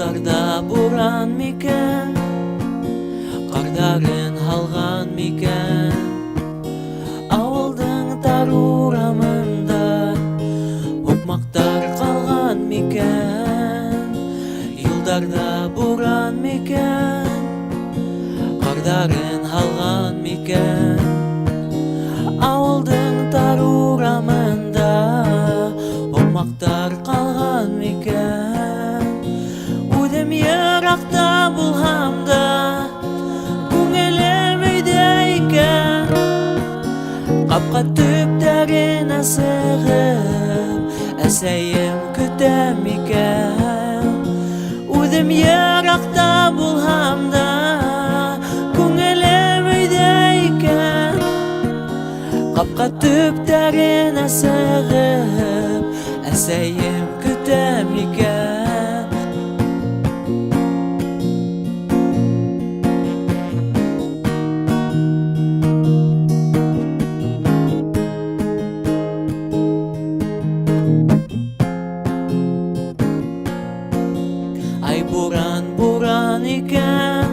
Yollarda buran miken, Qardarın halgan miken, Avıldın tar uramında Hukmaktar kalgan miken. Yollarda buran miken, Qardarın halgan miken, Avıldın tar uramında Hukmaktar kalgan miken. Udem yarakta bulhamda Күңелем өйдейкен, Қапқа төптерін асығып, Әсәйім күтем екен. Удым ерақта болғамда, Күңелем өйдейкен, Қапқа төптерін асығып, Әсәйім күтем екен. Ай буран екен,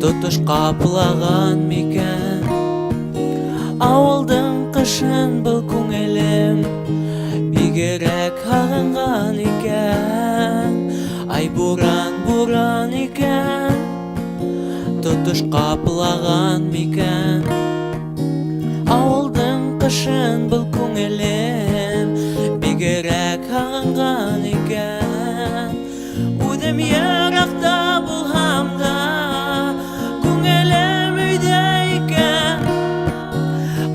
Тотыш қапылаған мекен. Ауылдың қышын бұл көңілім Бигерек ағынған екен. Ай буран екен, Тотыш қапылаған мекен. Ауылдың қышын бұл көңілім Бигерек ағынған екен. Udem yarakta bulhamda, Күңелем өйдейкен,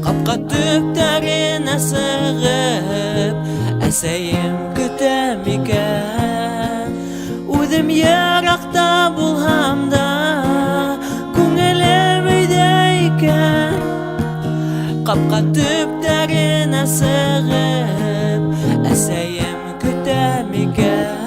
Қапқа төптерін асығып, Әсәйім күтем екен. Udem yarakta bulhamda, Күңелем өйдейкен, Қапқа төптерін асығып, Әсәйім күтем екен.